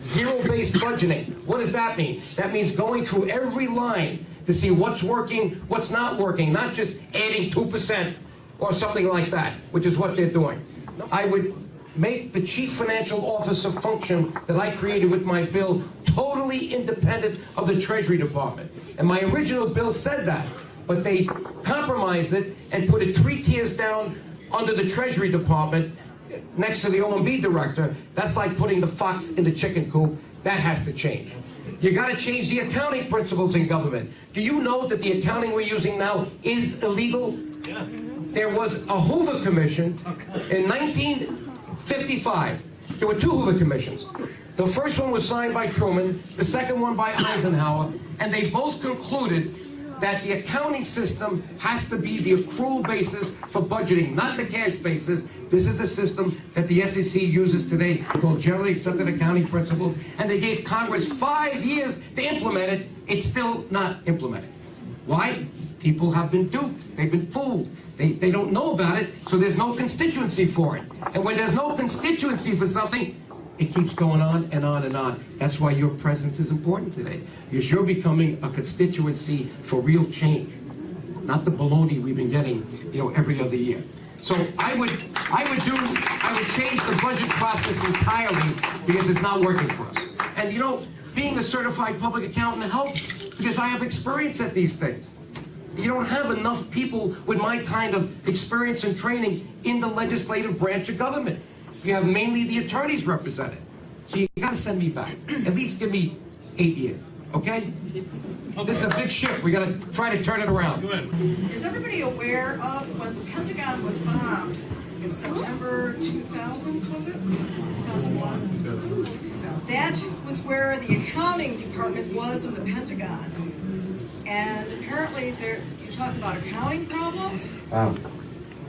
Zero-based budgeting. What does that mean? That means going through every line to see what's working, what's not working, not just adding 2% or something like that, which is what they're doing. I would make the chief financial officer function that I created with my bill totally independent of the Treasury Department. And my original bill said that, but they compromised it and put it 3 tiers down under the Treasury Department next to the OMB director. That's like putting the fox in the chicken coop. That has to change. You got to change the accounting principles in government. Do you know that the accounting we're using now is illegal? Yeah. There was a Hoover Commission in 1955. There were 2 Hoover Commissions. The first one was signed by Truman, the second one by Eisenhower, and they both concluded that the accounting system has to be the accrual basis for budgeting, not the cash basis. This is the system that the SEC uses today, called Generally Accepted Accounting Principles, and they gave Congress 5 years to implement it. It's still not implemented. Why? People have been duped. They've been fooled. They don't know about it, so there's no constituency for it. And when there's no constituency for something, it keeps going on and on and on. That's why your presence is important today, because you're becoming a constituency for real change, not the baloney we've been getting, every other year. So I would change the budget process entirely because it's not working for us. And being a certified public accountant helps because I have experience at these things. You don't have enough people with my kind of experience and training in the legislative branch of government. You have mainly the attorneys represented. So you got to send me back. At least give me 8 years, okay? This is a big ship. We got to try to turn it around. Go ahead. Is everybody aware of when the Pentagon was bombed in September 2000, was it? 2001? That was where the accounting department was in the Pentagon. And apparently you talk about accounting problems. Wow.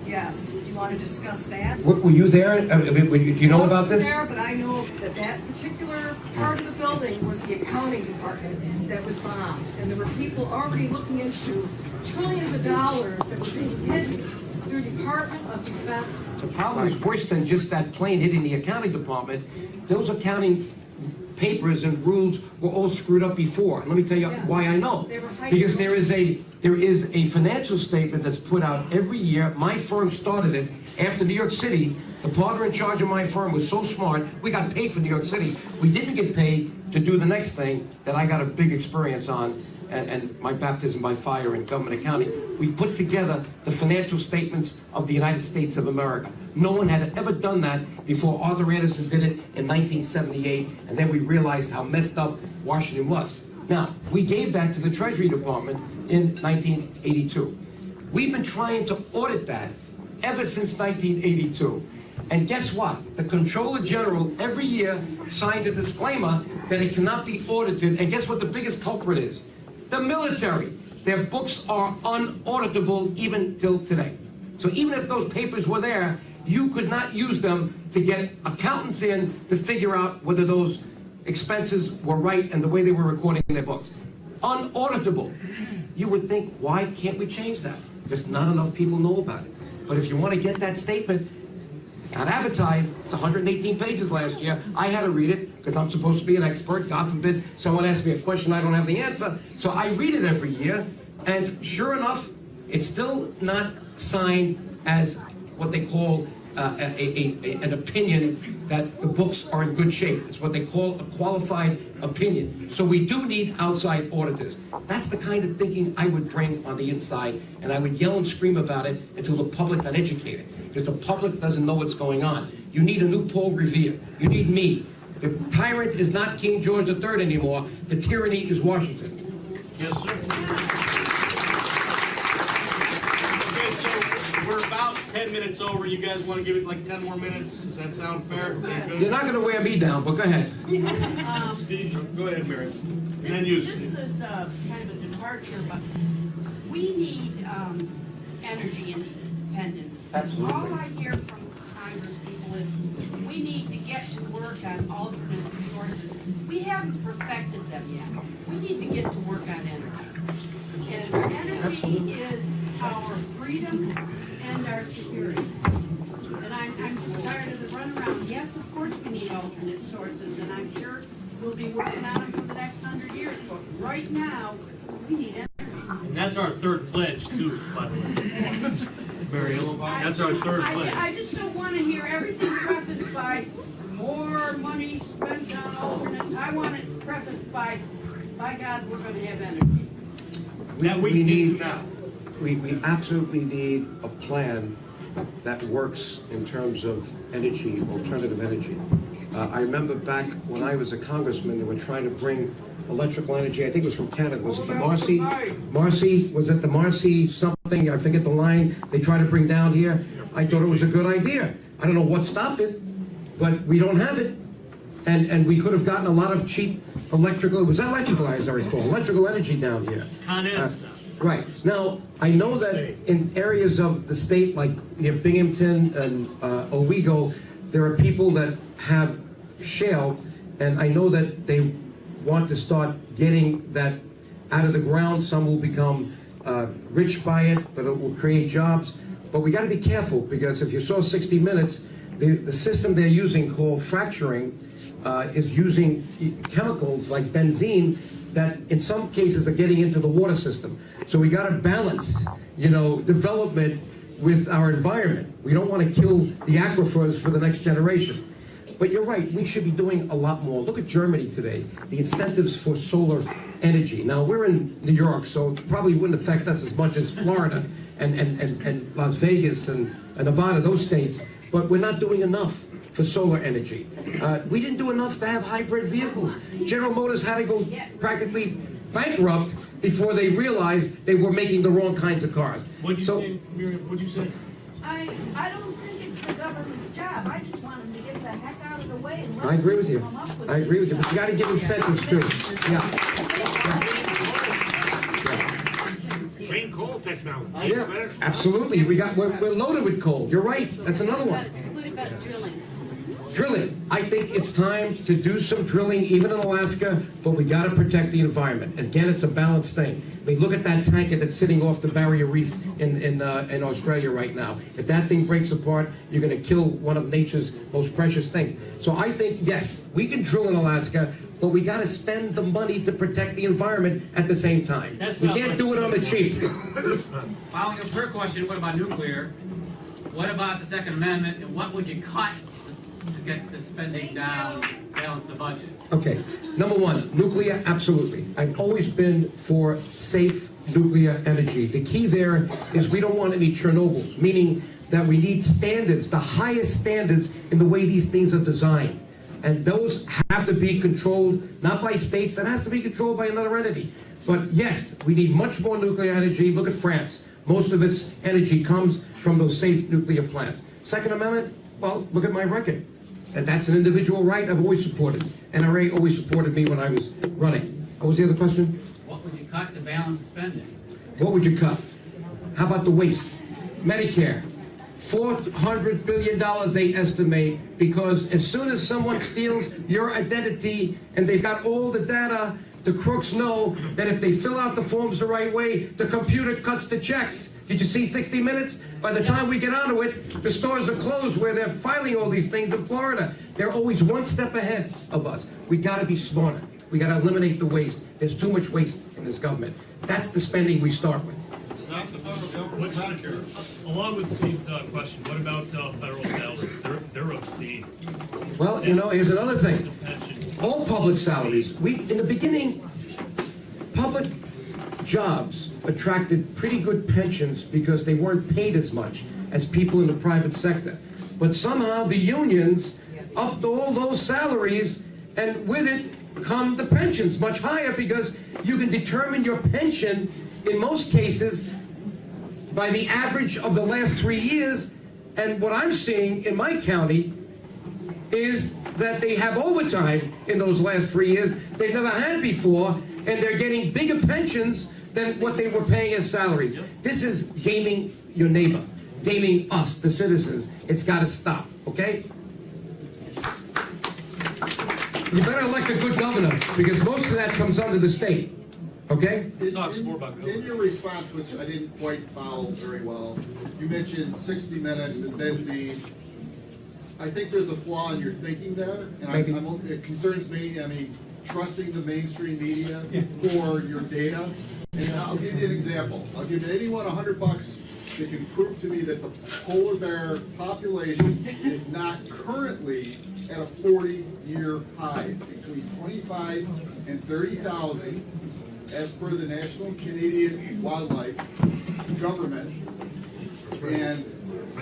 Yes. Do you want to discuss that? Were you there? Do you know about this? I wasn't there, but I know that that particular part of the building was the accounting department that was bombed. And there were people already looking into trillions of dollars that were being hidden through Department of Defense. The problem is worse than just that plane hitting the accounting department. Those accounting papers and rules were all screwed up before. And let me tell you why I know. Because there is a financial statement that's put out every year. My firm started it after New York City. The partner in charge of my firm was so smart, we got paid for New York City. We didn't get paid to do the next thing that I got a big experience on, and my baptism by fire in government accounting. We put together the financial statements of the United States of America. No one had ever done that before Arthur Anderson did it in 1978, and then we realized how messed up Washington was. Now, we gave that to the Treasury Department in 1982. We've been trying to audit that ever since 1982. And guess what? The Comptroller General every year signs a disclaimer that it cannot be audited. And guess what the biggest culprit is? The military. Their books are unauditable even till today. So even if those papers were there, you could not use them to get accountants in to figure out whether those expenses were right and the way they were recording in their books. Unauditable. You would think, why can't we change that? Because not enough people know about it. But if you want to get that statement, it's not advertised. It's 118 pages last year. I had to read it because I'm supposed to be an expert. God forbid someone asks me a question I don't have the answer. So I read it every year. And sure enough, it's still not signed as what they call an opinion that the books are in good shape. It's what they call a qualified opinion. So we do need outside auditors. That's the kind of thinking I would bring on the inside, and I would yell and scream about it until the public got educated, because the public doesn't know what's going on. You need a new Paul Revere. You need me. The tyrant is not King George III anymore. The tyranny is Washington. Yes, sir. Okay, so we're about 10 minutes over. You guys want to give it like 10 more minutes? Does that sound fair? You're not going to wear me down, but go ahead. Steve, go ahead, Mary. And then you. This is kind of a departure, but we need energy independence. Absolutely. All I hear from Congress people is we need to get to work on alternate sources. We haven't perfected them yet. We need to get to work on energy. And energy is our freedom and our security. And I'm just tired of the runaround. Yes, of course we need alternate sources, and I'm sure we'll be working on them for the next 100 years, but right now, we need energy. And that's our third pledge too, by the way. Barry, that's our third pledge. I just don't want to hear everything prefaced by more money spent on alternates. I want it prefaced by God, we're going to have energy. That we can do now. We absolutely need a plan that works in terms of energy, alternative energy. I remember back when I was a congressman, they were trying to bring electrical energy, I think it was from Canada, was it the Marcy, was it the Marcy something, I forget the line, they tried to bring down here. I thought it was a good idea. I don't know what stopped it, but we don't have it. And we could have gotten a lot of cheap electrical, it was electrical, as I recall, electrical energy down here. Con Ed stuff. Right. Now, I know that in areas of the state, like near Binghamton and Owego, there are people that have shale, and I know that they want to start getting that out of the ground. Some will become rich by it, but it will create jobs. But we got to be careful, because if you saw 60 Minutes, the system they're using called fracturing is using chemicals like benzene that in some cases are getting into the water system. So we got to balance, development with our environment. We don't want to kill the aquifers for the next generation. But you're right, we should be doing a lot more. Look at Germany today, the incentives for solar energy. Now, we're in New York, so it probably wouldn't affect us as much as Florida and Las Vegas and Nevada, those states, but we're not doing enough for solar energy. We didn't do enough to have hybrid vehicles. General Motors had to go practically bankrupt before they realized they were making the wrong kinds of cars. What'd you say, Miriam? What'd you say? I don't think it's the government's job. I just want them to get the heck out of the way and let I agree with them you. come up with I agree with you, but you got to give incentives too. Clean coal technology. Yeah, absolutely. We're loaded with coal. You're right. That's another one. What about drilling? Drilling. I think it's time to do some drilling, even in Alaska, but we got to protect the environment. Again, it's a balanced thing. I mean, look at that tanker that's sitting off the barrier reef in Australia right now. If that thing breaks apart, you're going to kill one of nature's most precious things. So I think, yes, we can drill in Alaska, but we got to spend the money to protect the environment at the same time. We can't do it on the cheap. Following up her question, what about nuclear? What about the Second Amendment, and what would you cut to get the spending down, balance the budget? Okay, number one, nuclear, absolutely. I've always been for safe nuclear energy. The key there is we don't want any Chernobyls, meaning that we need standards, the highest standards in the way these things are designed. And those have to be controlled, not by states, that has to be controlled by another entity. But yes, we need much more nuclear energy. Look at France. Most of its energy comes from those safe nuclear plants. Second Amendment, well, look at my record. And that's an individual right I've always supported. NRA always supported me when I was running. What was the other question? What would you cut to balance the spending? What would you cut? How about the waste? Medicare. $400 billion they estimate, because as soon as someone steals your identity and they've got all the data, the crooks know that if they fill out the forms the right way, the computer cuts the checks. Did you see 60 Minutes? By the time we get onto it, the stores are closed where they're filing all these things in Florida. They're always one step ahead of us. We got to be smarter. We got to eliminate the waste. There's too much waste in this government. That's the spending we start with. Along with Steve's question, what about federal salaries? They're obscene. Well, here's another thing. All public salaries. In the beginning, public jobs attracted pretty good pensions because they weren't paid as much as people in the private sector. But somehow the unions upped all those salaries, and with it come the pensions much higher, because you can determine your pension in most cases by the average of the last 3 years. And what I'm seeing in my county is that they have overtime in those last 3 years they've never had before, and they're getting bigger pensions than what they were paying as salaries. This is gaming your neighbor, gaming us, the citizens. It's got to stop, okay? You better elect a good governor, because most of that comes under the state, okay? Talks more about In your response, which I didn't quite follow very well, you mentioned 60 Minutes and benzene. I think there's a flaw in your thinking there, and Maybe. it concerns me. I mean, trusting the mainstream media for your data. And I'll give you an example. I'll give anyone $100 that can prove to me that the polar bear population is not currently at a 40-year high. It's between 25 and 30,000 as per the National Canadian Wildlife Government. And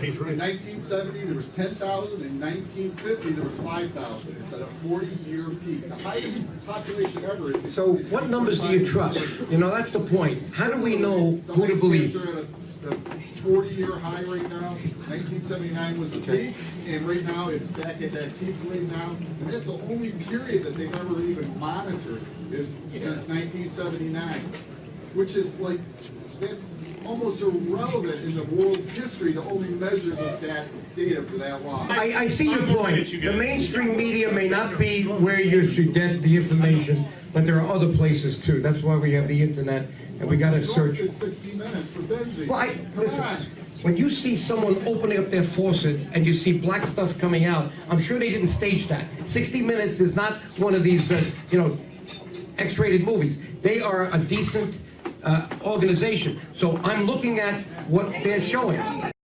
in 1970, there was 10,000. In 1950, there was 5,000. It's at a 40-year peak, the highest population ever. So what numbers do you trust? You know, that's the point. How do we know The who to believe? landscapes are at a 40-year high right now. 1979 was the peak, and right now it's back at that peak right now. And that's the only period that they've ever even monitored is since 1979, which is like, that's almost irrelevant in the world history to only measure that data for that long. I see your point. The mainstream media may not be where you should get the information, but there are other places too. That's why we have the internet, and we gotta search. It's 60 minutes for benzene. Well, Come listen, on. when you see someone opening up their faucet and you see black stuff coming out, I'm sure they didn't stage that. 60 Minutes is not one of these, X-rated movies. They are a decent organization. So I'm looking at what they're showing.